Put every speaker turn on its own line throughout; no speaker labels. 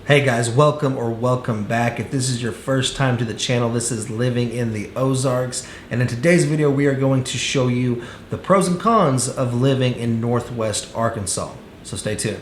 Hey guys, welcome back. If this is your first time to the channel, this is Living in the Ozarks, and in today's video we are going to show you the pros and cons of living in Northwest Arkansas. So stay tuned.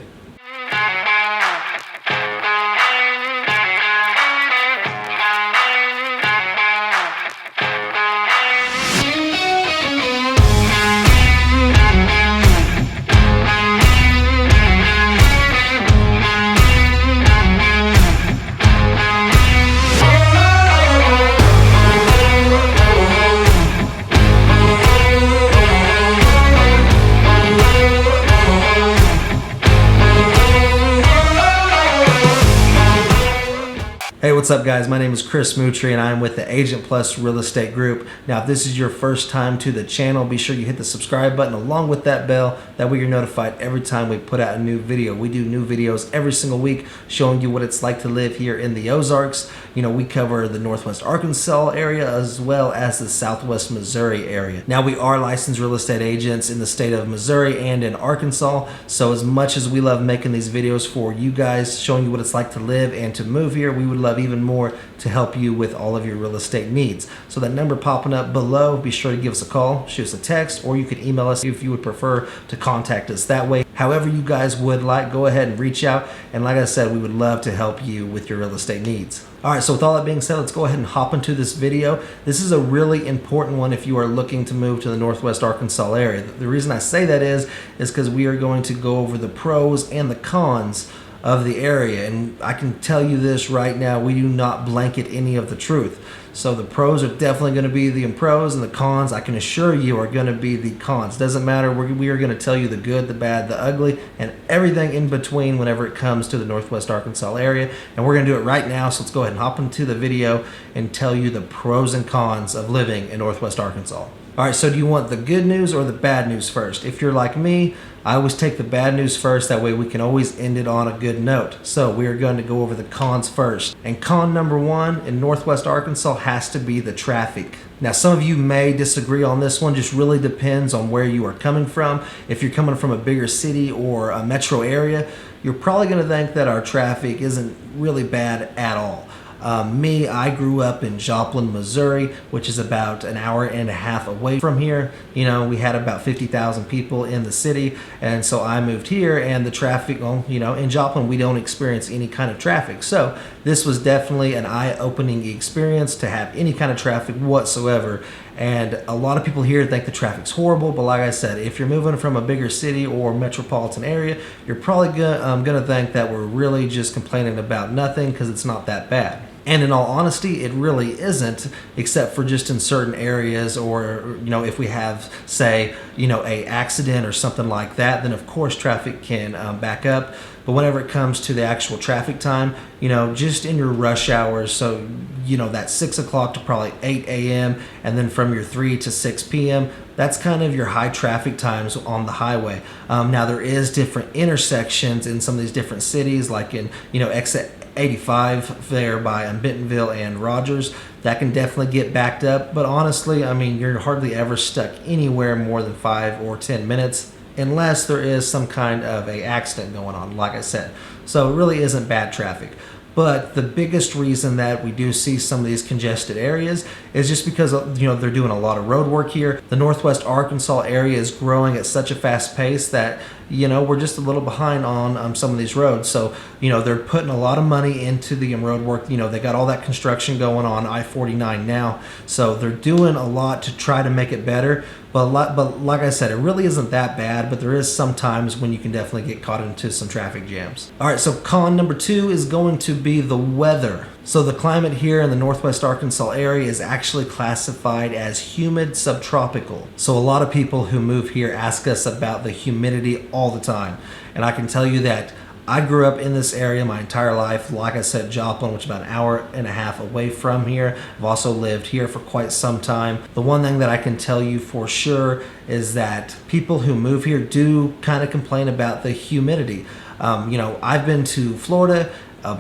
Hey, what's up guys? My name is Chris Moutry and I'm with the Agent Plus Real Estate Group. Now, if this is your first time to the channel, be sure you hit the subscribe button along with that bell. That way you're notified every time we put out a new video. We do new videos every single week showing you what it's like to live here in the Ozarks. You know, we cover the Northwest Arkansas area as well as the Southwest Missouri area. Now, we are licensed real estate agents in the state of Missouri and in Arkansas. So as much as we love making these videos for you guys, showing you what it's like to live and to move here, we would love even more to help you with all of your real estate needs. So that number popping up below, be sure to give us a call, shoot us a text, or you could email us if you would prefer to contact us that way. However you guys would like, go ahead and reach out. And like I said, we would love to help you with your real estate needs. All right, so with all that being said, let's go ahead and hop into this video. This is a really important one if you are looking to move to the Northwest Arkansas area. The reason I say that is because we are going to go over the pros and the cons of the area, and I can tell you this right now, we do not blanket any of the truth. So the pros are definitely going to be the pros, and the cons, I can assure you, are going to be the cons. Doesn't matter, we are going to tell you the good, the bad, the ugly, and everything in between whenever it comes to the Northwest Arkansas area. And we're going to do it right now, so let's go ahead and hop into the video and tell you the pros and cons of living in Northwest Arkansas. All right, so do you want the good news or the bad news first? If you're like me, I always take the bad news first. That way we can always end it on a good note. So we are going to go over the cons first. And con number one in Northwest Arkansas has to be the traffic. Now, some of you may disagree on this one. Just really depends on where you are coming from. If you're coming from a bigger city or a metro area, you're probably going to think that our traffic isn't really bad at all. I grew up in Joplin, Missouri, which is about an hour and a half away from here. You know, we had about 50,000 people in the city, and so I moved here, and the traffic, well, you know, in Joplin, we don't experience any kind of traffic. So this was definitely an eye-opening experience to have any kind of traffic whatsoever. And a lot of people here think the traffic's horrible, but like I said, if you're moving from a bigger city or metropolitan area, you're probably gonna think that we're really just complaining about nothing because it's not that bad. And in all honesty, it really isn't, except for just in certain areas, or, you know, if we have, say, you know, a accident or something like that, then of course traffic can back up. But whenever it comes to the actual traffic time, you know, just in your rush hours, so, you know, that 6 o'clock to probably 8 a.m. and then from your 3 to 6 p.m., that's kind of your high traffic times on the highway. Now, there is different intersections in some of these different cities, like in, you know, exit 85 there by Bentonville and Rogers. That can definitely get backed up. But honestly, I mean, you're hardly ever stuck anywhere more than 5 or 10 minutes. Unless there is some kind of a accident going on, like I said. So it really isn't bad traffic. But the biggest reason that we do see some of these congested areas is just because, you know, they're doing a lot of road work here. The Northwest Arkansas area is growing at such a fast pace that, you know, we're just a little behind on some of these roads. So, you know, they're putting a lot of money into the road work. You know, they got all that construction going on I-49 now. So they're doing a lot to try to make it better. But like I said, it really isn't that bad, but there is some times when you can definitely get caught into some traffic jams. All right, so con number two is going to be the weather. So the climate here in the Northwest Arkansas area is actually classified as humid subtropical. So a lot of people who move here ask us about the humidity all the time. And I can tell you that I grew up in this area my entire life. Like I said, Joplin, which is about an hour and a half away from here. I've also lived here for quite some time. The one thing that I can tell you for sure is that people who move here do kind of complain about the humidity. You know, I've been to Florida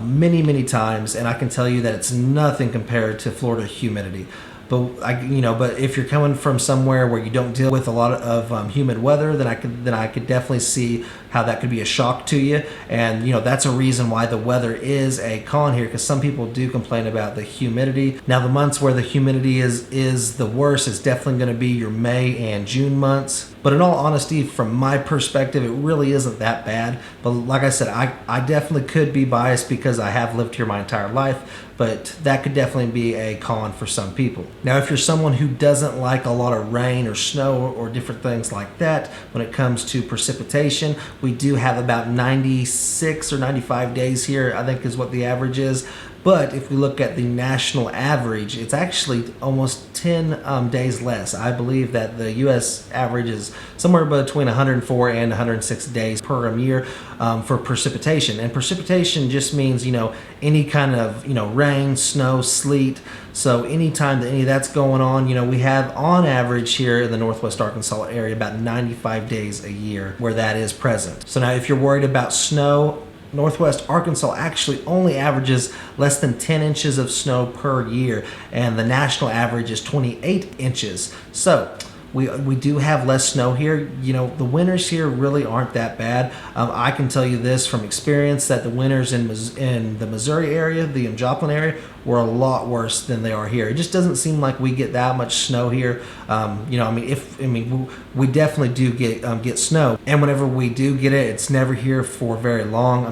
many times, and I can tell you that it's nothing compared to Florida humidity. But but if you're coming from somewhere where you don't deal with a lot of humid weather, then I could definitely see how that could be a shock to you. And that's a reason why the weather is a con here, because some people do complain about the humidity. Now the months where the humidity is the worst is definitely going to be your May and June months. But in all honesty, from my perspective, it really isn't that bad. But like I said, I definitely could be biased because I have lived here my entire life, but that could definitely be a con for some people. Now, if you're someone who doesn't like a lot of rain or snow or different things like that, when it comes to precipitation, we do have about 96 or 95 days here, I think is what the average is. But if we look at the national average, it's actually almost 10 days less. I believe that the U.S. average is somewhere between 104 and 106 days per year for precipitation. And precipitation just means, any kind of, rain, snow, sleet. So anytime that any of that's going on, we have on average here in the Northwest Arkansas area about 95 days a year where that is present. So now if you're worried about snow, Northwest Arkansas actually only averages less than 10 inches of snow per year, and the national average is 28 inches. So we do have less snow here. The winters here really aren't that bad. I can tell you this from experience that the winters in the Missouri area, the Joplin area, were a lot worse than they are here. It just doesn't seem like we get that much snow here. We definitely do get snow, and whenever we do get it, it's never here for very long.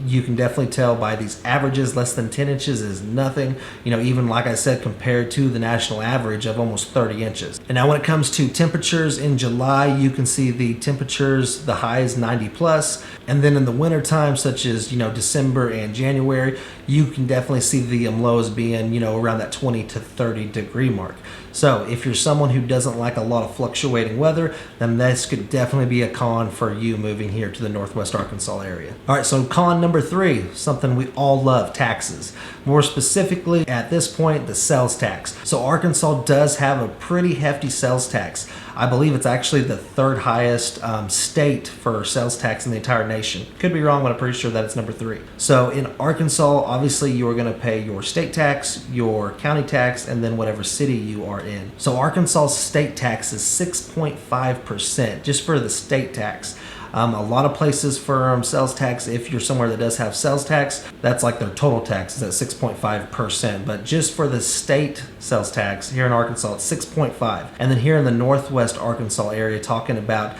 You can definitely tell by these averages, less than 10 inches is nothing. Even like I said, compared to the national average of almost 30 inches. And now when it comes to temperatures in July, you can see the temperatures, the highs 90 plus, and then in the winter time, such as December and January, you can definitely see the lows being around that 20 to 30 degree mark. So if you're someone who doesn't like a lot of fluctuating weather, then this could definitely be a con for you moving here to the Northwest Arkansas area. All right, so con number 3, something we all love, taxes. More specifically at this point, the sales tax. So Arkansas does have a pretty hefty sales tax. I believe it's actually the 3rd highest state for sales tax in the entire nation. Could be wrong, but I'm pretty sure that it's number 3. So in Arkansas, obviously you are going to pay your state tax, your county tax, and then whatever city you are in. So Arkansas's state tax is 6.5% just for the state tax. A lot of places for sales tax, if you're somewhere that does have sales tax, that's like their total tax is at 6.5%. But just for the state sales tax here in Arkansas, it's 6.5. And then here in the Northwest Arkansas area, talking about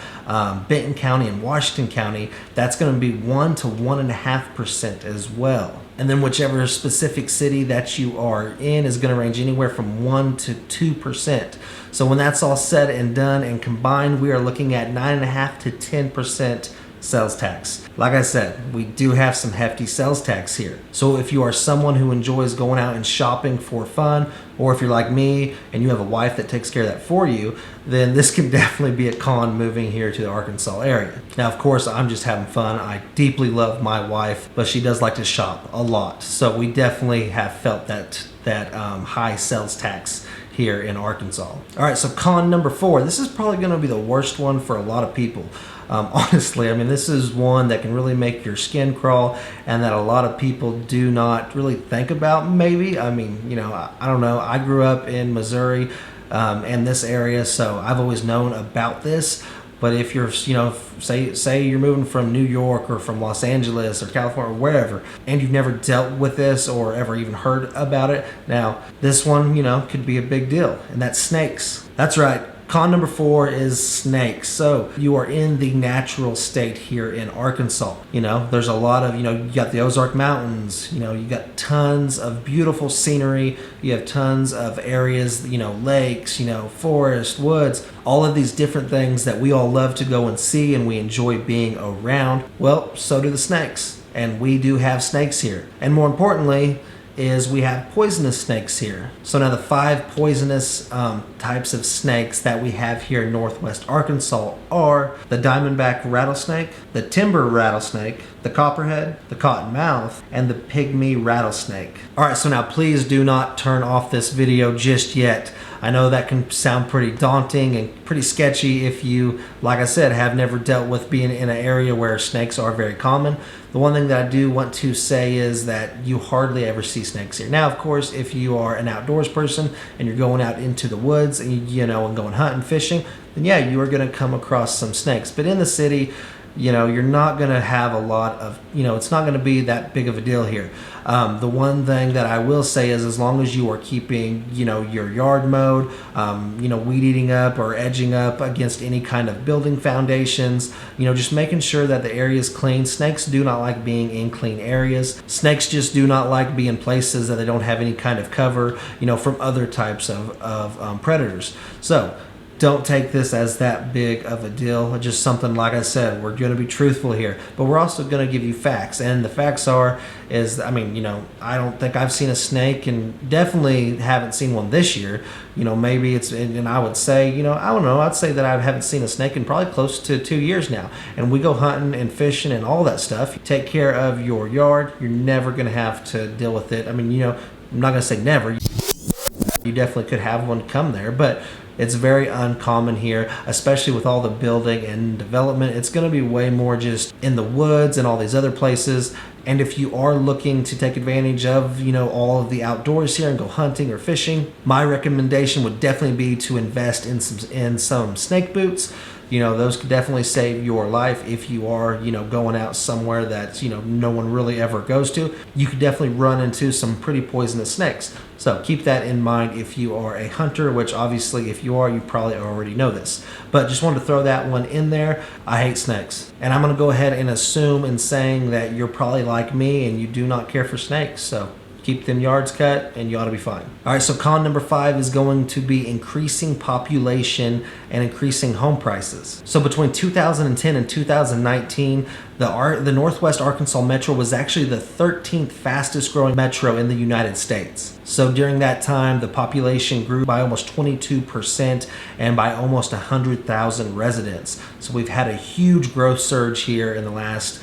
Benton County and Washington County, that's going to be 1 to 1.5% as well. And then whichever specific city that you are in is going to range anywhere from 1 to 2%. So when that's all said and done and combined, we are looking at 9.5 to 10% sales tax. Like I said, we do have some hefty sales tax here. So if you are someone who enjoys going out and shopping for fun, or if you're like me and you have a wife that takes care of that for you, then this can definitely be a con moving here to the Arkansas area. Now, of course, I'm just having fun. I deeply love my wife, but she does like to shop a lot. So we definitely have felt that high sales tax here in Arkansas. All right, so con number 4. This is probably going to be the worst one for a lot of people. Honestly, this is one that can really make your skin crawl, and that a lot of people do not really think about maybe. I don't know. I grew up in Missouri in this area, so I've always known about this. But if you're, say you're moving from New York or from Los Angeles or California or wherever, and you've never dealt with this or ever even heard about it, now this one, could be a big deal, and that's snakes. That's right. Con number 4 is snakes. So you are in the natural state here in Arkansas. There's a lot of, you got the Ozark Mountains, you got tons of beautiful scenery. You have tons of areas, lakes, forest, woods, all of these different things that we all love to go and see and we enjoy being around. Well, so do the snakes. And we do have snakes here. And more importantly, is we have poisonous snakes here. So now the 5 poisonous types of snakes that we have here in Northwest Arkansas are the diamondback rattlesnake, the timber rattlesnake, the copperhead, the cottonmouth, and the pygmy rattlesnake. All right, so now please do not turn off this video just yet. I know that can sound pretty daunting and pretty sketchy if you, like I said, have never dealt with being in an area where snakes are very common. The one thing that I do want to say is that you hardly ever see snakes here. Now, of course, if you are an outdoors person and you're going out into the woods and and going hunting, fishing, then yeah, you are going to come across some snakes. But in the city, you're not going to have a lot of, it's not going to be that big of a deal here. The one thing that I will say is, as long as you are keeping, your yard mowed, weed eating up or edging up against any kind of building foundations, just making sure that the area is clean. Snakes do not like being in clean areas. Snakes just do not like being places that they don't have any kind of cover, from other types of predators. So don't take this as that big of a deal. Just something, like I said, we're going to be truthful here, but we're also going to give you facts. And the facts I don't think I've seen a snake, and definitely haven't seen one this year. Maybe it's, and I would say, I don't know, I'd say that I haven't seen a snake in probably close to 2 years now. And we go hunting and fishing and all that stuff. You take care of your yard, you're never going to have to deal with it. I'm not going to say never. You definitely could have one come there, but it's very uncommon here, especially with all the building and development. It's going to be way more just in the woods and all these other places. And if you are looking to take advantage of, all of the outdoors here and go hunting or fishing, my recommendation would definitely be to invest in some snake boots. Those could definitely save your life if you are, going out somewhere that, no one really ever goes to. You could definitely run into some pretty poisonous snakes. So keep that in mind if you are a hunter, which obviously if you are, you probably already know this. But just wanted to throw that one in there. I hate snakes. And I'm going to go ahead and assume in saying that you're probably like me and you do not care for snakes. So keep them yards cut and you ought to be fine. All right, so con number 5 is going to be increasing population and increasing home prices. So between 2010 and 2019, the Northwest Arkansas Metro was actually the 13th fastest growing metro in the United States. So during that time, the population grew by almost 22% and by almost 100,000 residents. So we've had a huge growth surge here in the last,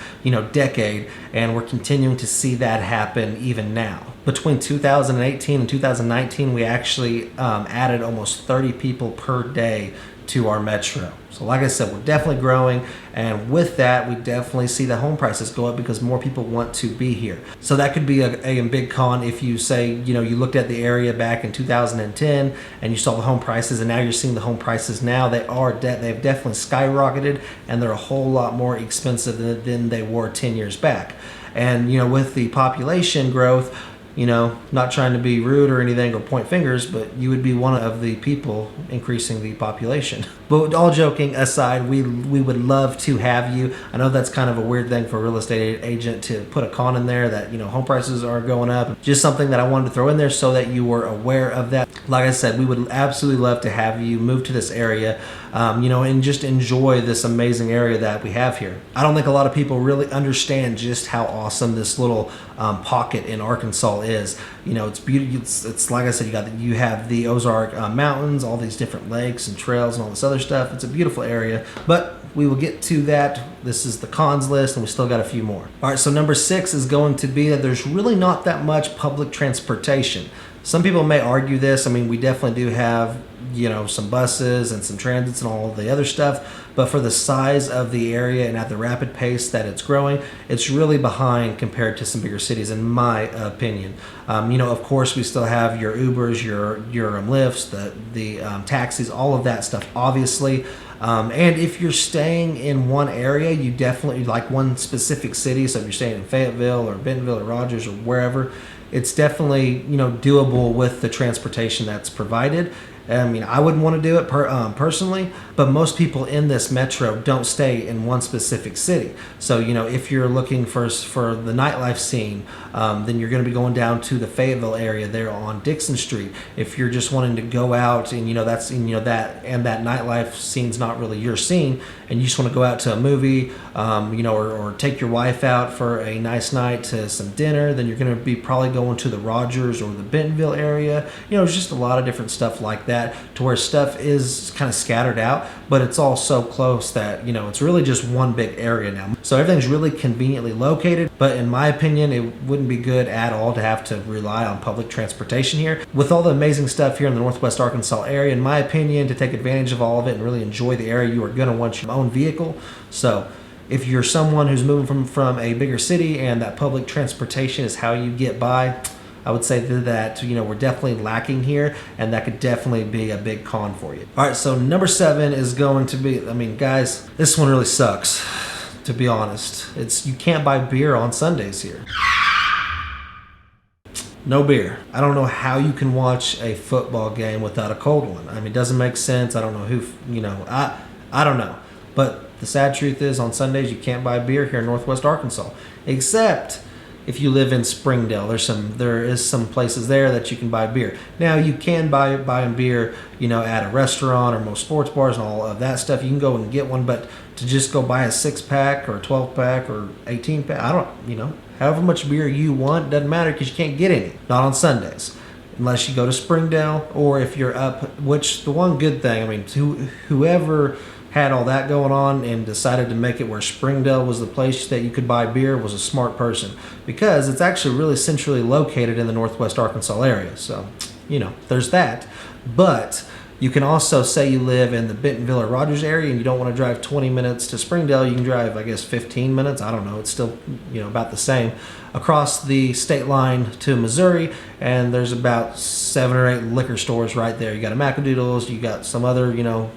decade, and we're continuing to see that happen even now. Between 2018 and 2019, we actually added almost 30 people per day to our metro. So like I said, we're definitely growing, and with that, we definitely see the home prices go up because more people want to be here. So that could be a big con if you say, you looked at the area back in 2010 and you saw the home prices, and now you're seeing the home prices now. They've definitely skyrocketed, and they're a whole lot more expensive than they were 10 years back. And, with the population growth, not trying to be rude or anything or point fingers, but you would be one of the people increasing the population. But all joking aside, we would love to have you. I know that's kind of a weird thing for a real estate agent to put a con in there that, home prices are going up. Just something that I wanted to throw in there so that you were aware of that. Like I said, we would absolutely love to have you move to this area, and just enjoy this amazing area that we have here. I don't think a lot of people really understand just how awesome this little pocket in Arkansas is. It's beautiful. It's like I said, you have the Ozark mountains, all these different lakes and trails and all this other stuff. It's a beautiful area, but we will get to that. This is the cons list, and we still got a few more. All right, so number 6 is going to be that there's really not that much public transportation. Some people may argue this. We definitely do have, some buses and some transits and all the other stuff. But for the size of the area and at the rapid pace that it's growing, it's really behind compared to some bigger cities, in my opinion. Of course, we still have your Ubers, your Lyfts, the taxis, all of that stuff, obviously. And if you're staying in one area, you definitely like one specific city. So if you're staying in Fayetteville or Bentonville or Rogers or wherever, it's definitely, doable with the transportation that's provided. I wouldn't want to do it personally, but most people in this metro don't stay in one specific city. So, if you're looking for the nightlife scene, then you're going to be going down to the Fayetteville area there on Dixon Street. If you're just wanting to go out and, that nightlife scene's not really your scene, and you just want to go out to a movie, or take your wife out for a nice night to some dinner, then you're going to be probably going to the Rogers or the Bentonville area. There's just a lot of different stuff like that, to where stuff is kind of scattered out, but it's all so close that, it's really just one big area now. So everything's really conveniently located, but in my opinion, it wouldn't be good at all to have to rely on public transportation here. With all the amazing stuff here in the Northwest Arkansas area, in my opinion, to take advantage of all of it and really enjoy the area, you are going to want your own vehicle. So if you're someone who's moving from a bigger city and that public transportation is how you get by, I would say that we're definitely lacking here, and that could definitely be a big con for you. All right, so number 7 is going to be, guys, this one really sucks. to be honest. You can't buy beer on Sundays here. No beer. I don't know how you can watch a football game without a cold one. I mean, it doesn't make sense. I don't know who, I don't know. But the sad truth is, on Sundays, you can't buy beer here in Northwest Arkansas. Except if you live in Springdale. There is some places there that you can buy beer. Now, you can buy beer, at a restaurant or most sports bars and all of that stuff. You can go and get one, but to just go buy a 6-pack or a 12-pack or 18-pack, however much beer you want, doesn't matter because you can't get any. Not on Sundays. Unless you go to Springdale, or if you're up, which the one good thing, whoever had all that going on and decided to make it where Springdale was the place that you could buy beer was a smart person, because it's actually really centrally located in the Northwest Arkansas area. So, there's that. But you can also say you live in the Bentonville or Rogers area and you don't want to drive 20 minutes to Springdale. You can drive, 15 minutes. I don't know. It's still, about the same across the state line to Missouri. And there's about 7 or 8 liquor stores right there. You got a Macadoodles. You got some other,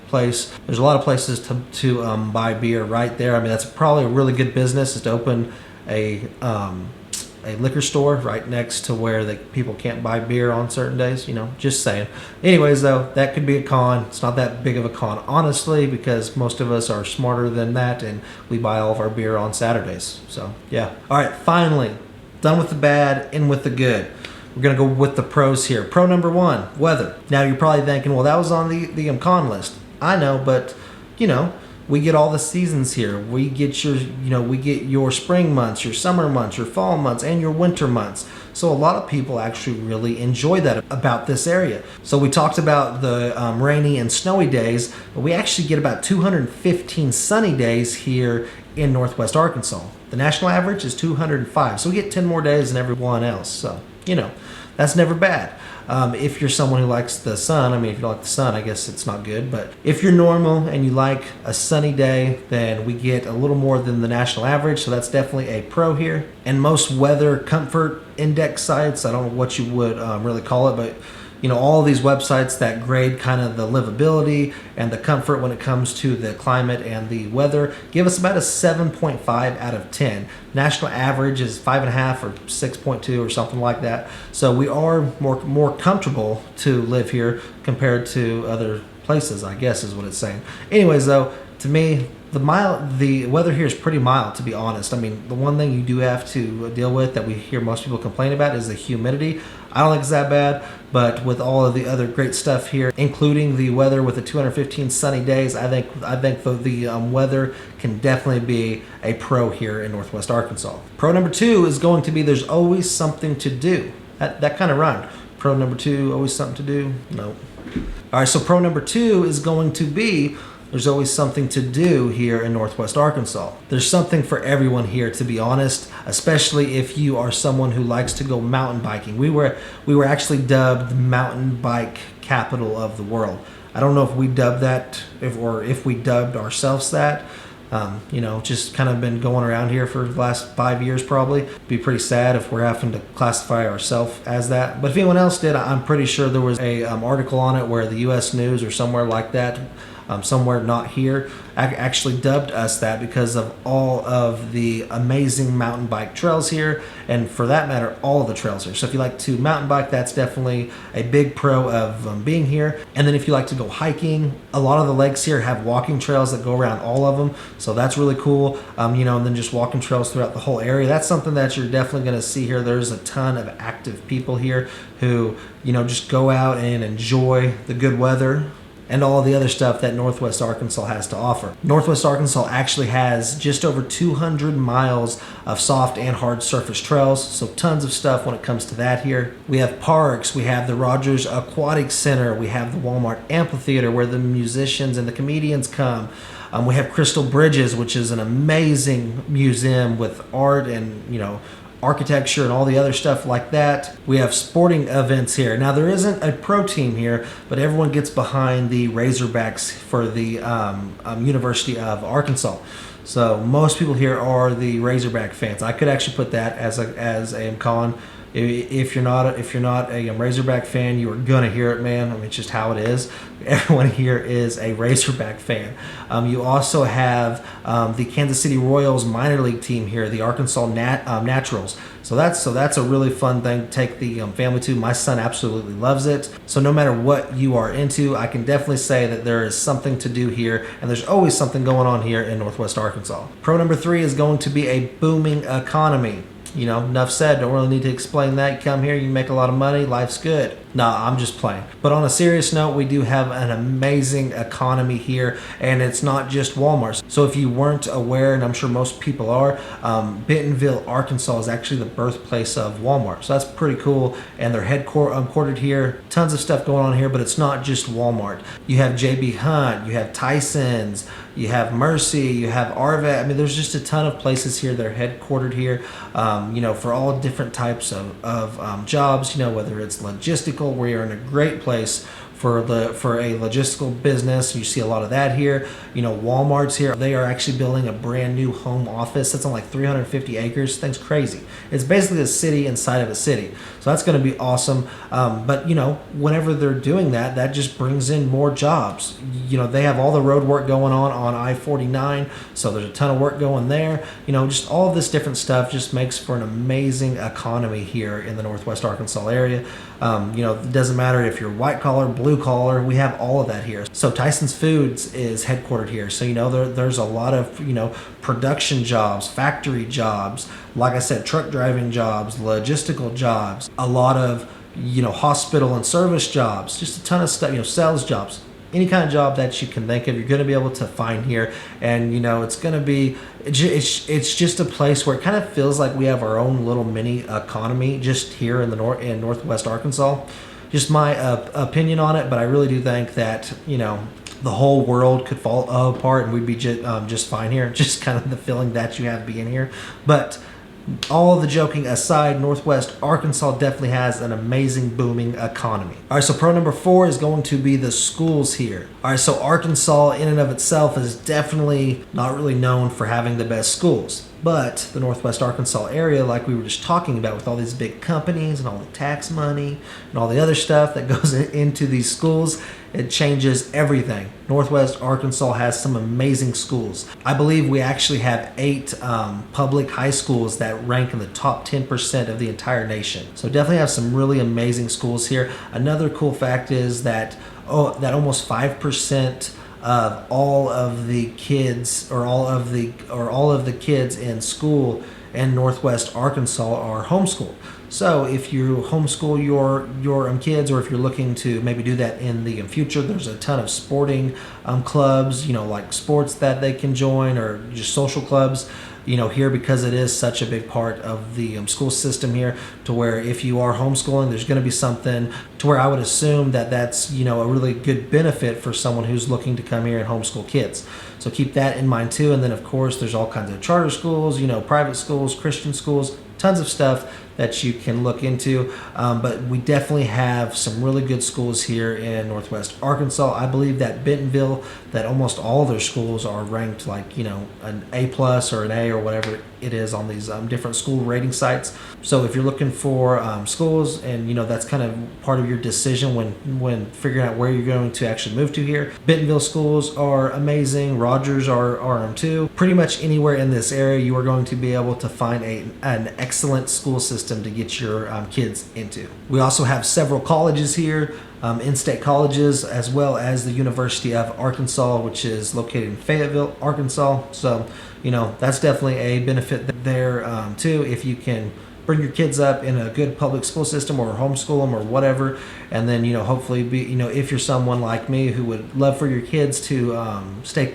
place. There's a lot of places to buy beer right there. That's probably a really good business, is to open a liquor store right next to where people can't buy beer on certain days, just saying. Anyways, though, that could be a con. It's not that big of a con, honestly, because most of us are smarter than that, and we buy all of our beer on Saturdays. So, yeah. All right, finally, done with the bad, in with the good. We're going to go with the pros here. Pro number 1, weather. Now, you're probably thinking, well, that was on the con list. I know, but, we get all the seasons here. We get your spring months, your summer months, your fall months, and your winter months. So a lot of people actually really enjoy that about this area. So we talked about the rainy and snowy days, but we actually get about 215 sunny days here in Northwest Arkansas. The national average is 205. So we get 10 more days than everyone else. So, that's never bad. If you're someone who likes the sun, if you like the sun, I guess it's not good. But if you're normal and you like a sunny day, then we get a little more than the national average. So that's definitely a pro here. And most weather comfort index sites, I don't know what you would really call it, but all of these websites that grade kind of the livability and the comfort when it comes to the climate and the weather give us about a 7.5 out of 10. National average is 5.5 or 6.2 or something like that. So we are more comfortable to live here compared to other places, I guess is what it's saying. Anyways, though, to me, the weather here is pretty mild, to be honest. The one thing you do have to deal with that we hear most people complain about is the humidity. I don't think it's that bad, but with all of the other great stuff here, including the weather with the 215 sunny days, I think the weather can definitely be a pro here in Northwest Arkansas. Pro number 2 is going to be there's always something to do. That kind of rhymed. Pro number 2, always something to do? No. All right, so pro number 2 is going to be there's always something to do here in Northwest Arkansas. There's something for everyone here, to be honest, especially if you are someone who likes to go mountain biking. We were actually dubbed the mountain bike capital of the world. I don't know if we dubbed that, if we dubbed ourselves that. Just kind of been going around here for the last 5 years probably. Be pretty sad if we're having to classify ourselves as that. But if anyone else did, I'm pretty sure there was a article on it where the U.S. News or somewhere like that, somewhere not here, actually dubbed us that because of all of the amazing mountain bike trails here, and for that matter, all of the trails here. So if you like to mountain bike, that's definitely a big pro of being here. And then if you like to go hiking, a lot of the lakes here have walking trails that go around all of them, so that's really cool. And then just walking trails throughout the whole area. That's something that you're definitely going to see here. There's a ton of active people here who, just go out and enjoy the good weather and all the other stuff that Northwest Arkansas has to offer. Northwest Arkansas actually has just over 200 miles of soft and hard surface trails, so tons of stuff when it comes to that here. We have parks, we have the Rogers Aquatic Center, we have the Walmart Amphitheater where the musicians and the comedians come. We have Crystal Bridges, which is an amazing museum with art and, architecture and all the other stuff like that. We have sporting events here. Now, there isn't a pro team here, but everyone gets behind the Razorbacks for the University of Arkansas. So most people here are the Razorback fans. I could actually put that as a con. If you're not a Razorback fan, you are gonna hear it, man. I mean, it's just how it is. Everyone here is a Razorback fan. You also have the Kansas City Royals minor league team here, the Arkansas Naturals. So that's a really fun thing to take the family to. My son absolutely loves it. So no matter what you are into, I can definitely say that there is something to do here, and there's always something going on here in Northwest Arkansas. Pro number 3 is going to be a booming economy. You know, enough said. Don't really need to explain that. You come here, you make a lot of money, life's good. Nah, I'm just playing. But on a serious note, we do have an amazing economy here, and it's not just Walmart. So if you weren't aware, and I'm sure most people are, Bentonville, Arkansas is actually the birthplace of Walmart. So that's pretty cool, and they're headquartered here. Tons of stuff going on here, but it's not just Walmart. You have J.B. Hunt, you have Tyson's, you have Mercy, you have Arvet. I mean, there's just a ton of places here that are headquartered here, you know, for all different types of jobs, you know, whether it's logistical, where you're in a great place for a logistical business. You see a lot of that here. You know, Walmart's here. They are actually building a brand new home office that's on like 350 acres. Thing's crazy. It's basically a city inside of a city. So that's going to be awesome. But you know, whenever they're doing that, that just brings in more jobs. You know, they have all the road work going on I-49. So there's a ton of work going there. You know, just all of this different stuff just makes for an amazing economy here in the Northwest Arkansas area. You know, it doesn't matter if you're white collar, blue collar, we have all of that here. So Tyson's Foods is headquartered here. So, you know, there's a lot of, you know, production jobs, factory jobs, like I said, truck driving jobs, logistical jobs, a lot of, you know, hospital and service jobs, just a ton of stuff, you know, sales jobs. Any kind of job that you can think of, you're going to be able to find here. And, you know, it's going to be, it's just a place where it kind of feels like we have our own little mini economy just here in in Northwest Arkansas. Just my opinion on it, but I really do think that, you know, the whole world could fall apart and we'd be just fine here. Just kind of the feeling that you have being here. But all of the joking aside, Northwest Arkansas definitely has an amazing booming economy. All right, so pro number 4 is going to be the schools here. All right, so Arkansas in and of itself is definitely not really known for having the best schools. But the Northwest Arkansas area, like we were just talking about, with all these big companies and all the tax money and all the other stuff that goes into these schools, it changes everything. Northwest Arkansas has some amazing schools. I believe we actually have 8 public high schools that rank in the top 10% of the entire nation. So definitely have some really amazing schools here. Another cool fact is that almost 5% of all of the kids kids in school in Northwest Arkansas are homeschooled. So if you homeschool your kids, or if you're looking to maybe do that in the future, there's a ton of sporting clubs, you know, like sports that they can join, or just social clubs, you know, here, because it is such a big part of the school system here, to where if you are homeschooling, there's going to be something to where I would assume that that's, you know, a really good benefit for someone who's looking to come here and homeschool kids. So keep that in mind too. And then of course there's all kinds of charter schools, you know, private schools, Christian schools, tons of stuff that you can look into. But we definitely have some really good schools here in Northwest Arkansas. I believe that Bentonville, that almost all their schools are ranked like, you know, an A+ or an A or whatever it is on these different school rating sites. So if you're looking for schools, and, you know, that's kind of part of your decision when figuring out where you're going to actually move to here, Bentonville schools are amazing. Rogers are too. Pretty much anywhere in this area, you are going to be able to find an excellent school system to get your kids into. We also have several colleges here, in-state colleges, as well as the University of Arkansas, which is located in Fayetteville, Arkansas. So, you know, that's definitely a benefit there too, if you can bring your kids up in a good public school system, or homeschool them, or whatever. And then, you know, hopefully be, you know, if you're someone like me who would love for your kids to stay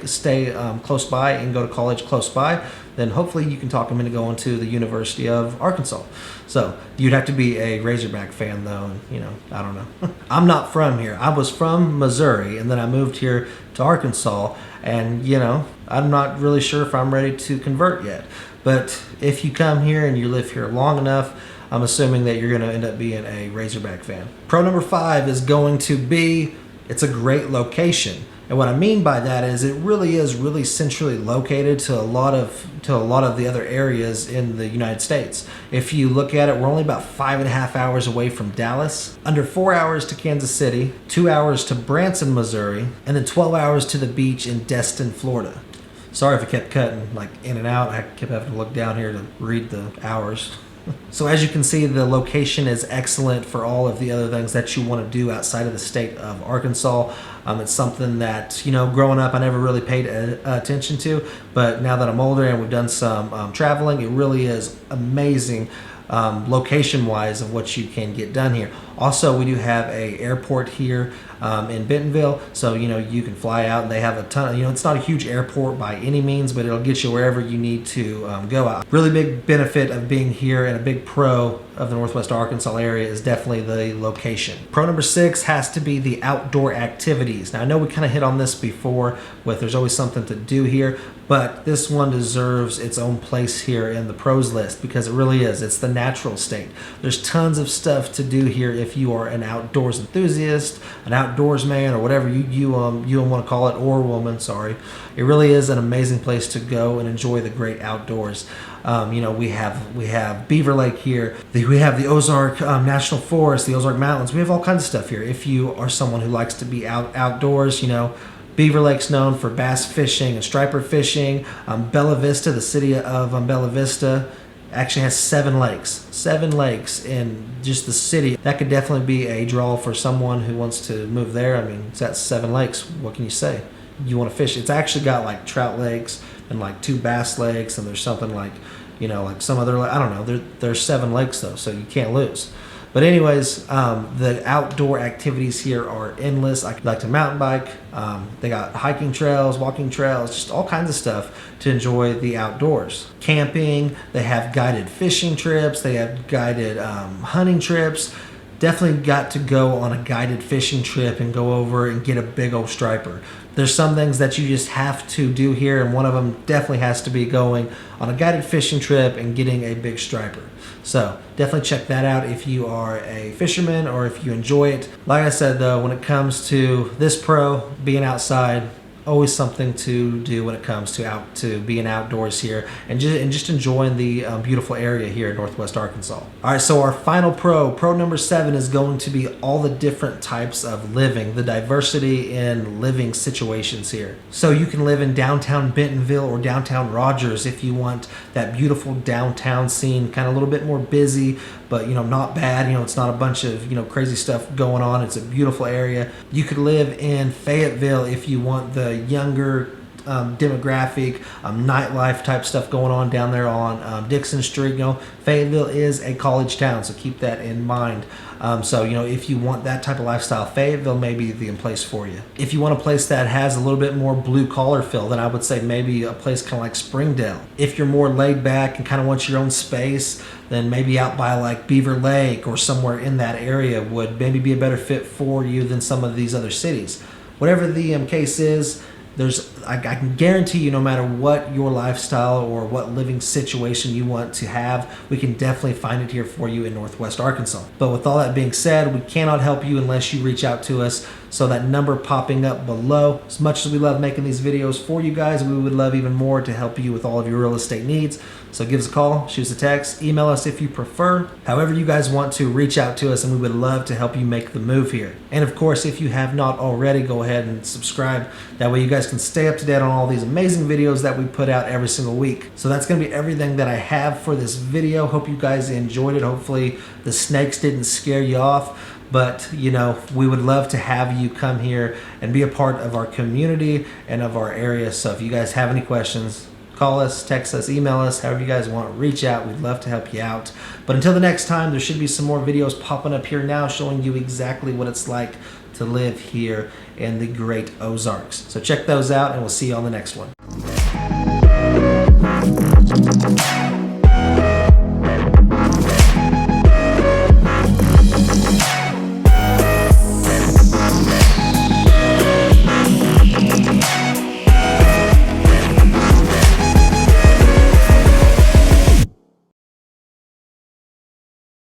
close by and go to college close by, then hopefully you can talk them into going to the University of Arkansas. So you'd have to be a Razorback fan though, and, you know, I don't know. I'm not from here. I was from Missouri, and then I moved here to Arkansas, and, you know, I'm not really sure if I'm ready to convert yet. But if you come here and you live here long enough, I'm assuming that you're going to end up being a Razorback fan. Pro number 5 is going to be It's a great location. And what I mean by that is it really is really centrally located to a lot of the other areas in the United States. If you look at it, we're only about 5.5 hours away from Dallas, under 4 hours to Kansas City, 2 hours to Branson, Missouri, and then 12 hours to the beach in Destin, Florida. Sorry if I kept cutting like in and out. I kept having to look down here to read the hours. So as you can see, the location is excellent for all of the other things that you want to do outside of the state of Arkansas. It's something that, you know, growing up I never really paid attention to, but now that I'm older and we've done some traveling, it really is amazing location wise of what you can get done here. Also, we do have a airport here in Bentonville, so you know you can fly out, and they have a ton of, you know, it's not a huge airport by any means, but it'll get you wherever you need to go out. Really big benefit of being here and a big pro of the Northwest Arkansas area is definitely the location. Pro number 6 has to be the outdoor activities. Now I know we kind of hit on this before with there's always something to do here, but this one deserves its own place here in the pros list because it really is. It's the natural state. There's tons of stuff to do here if you are an outdoors enthusiast, an outdoors man, or whatever you want to call it, or woman, sorry. It really is an amazing place to go and enjoy the great outdoors. You know, we have Beaver Lake here. We have the Ozark National Forest, the Ozark Mountains. We have all kinds of stuff here. If you are someone who likes to be outdoors, you know, Beaver Lake's known for bass fishing and striper fishing. Bella Vista, the city of Bella Vista, actually has 7 lakes. 7 lakes in just the city. That could definitely be a draw for someone who wants to move there. I mean, it's at 7 lakes. What can you say? You want to fish. It's actually got like trout lakes and like 2 bass lakes, and there's something like, you know, like some other, I don't know. There's 7 lakes though, so you can't lose. But anyways, the outdoor activities here are endless. I like to mountain bike. They got hiking trails, walking trails, just all kinds of stuff to enjoy the outdoors. Camping, they have guided fishing trips. They have guided hunting trips. Definitely got to go on a guided fishing trip and go over and get a big old striper. There's some things that you just have to do here, and one of them definitely has to be going on a guided fishing trip and getting a big striper. So definitely check that out if you are a fisherman or if you enjoy it. Like I said though, when it comes to this pro, being outside, always something to do when it comes to being outdoors here and just enjoying the beautiful area here in Northwest Arkansas. All right, so our final pro number 7 is going to be all the different types of living, the diversity in living situations here. So you can live in downtown Bentonville or downtown Rogers if you want that beautiful downtown scene, kind of a little bit more busy, but you know, not bad. You know, it's not a bunch of, you know, crazy stuff going on. It's a beautiful area. You could live in Fayetteville if you want the younger demographic, nightlife type stuff going on down there on Dixon Street. You know, Fayetteville is a college town, so keep that in mind. So, you know, if you want that type of lifestyle, Fayetteville may be the place for you. If you want a place that has a little bit more blue collar feel, then I would say maybe a place kind of like Springdale. If you're more laid back and kind of want your own space, then maybe out by like Beaver Lake or somewhere in that area would maybe be a better fit for you than some of these other cities. Whatever the case is, I can guarantee you, no matter what your lifestyle or what living situation you want to have, we can definitely find it here for you in Northwest Arkansas. But with all that being said, we cannot help you unless you reach out to us. So that number popping up below, as much as we love making these videos for you guys, we would love even more to help you with all of your real estate needs. So give us a call, shoot us a text, email us if you prefer. However you guys want to, reach out to us and we would love to help you make the move here. And of course, if you have not already, go ahead and subscribe. That way you guys can stay up to date on all these amazing videos that we put out every single week. So that's going to be everything that I have for this video. Hope you guys enjoyed it. Hopefully the snakes didn't scare you off. But, you know, we would love to have you come here and be a part of our community and of our area. So if you guys have any questions, call us, text us, email us, however you guys want, reach out. We'd love to help you out. But until the next time, there should be some more videos popping up here now showing you exactly what it's like to live here in the great Ozarks. So check those out and we'll see you on the next one.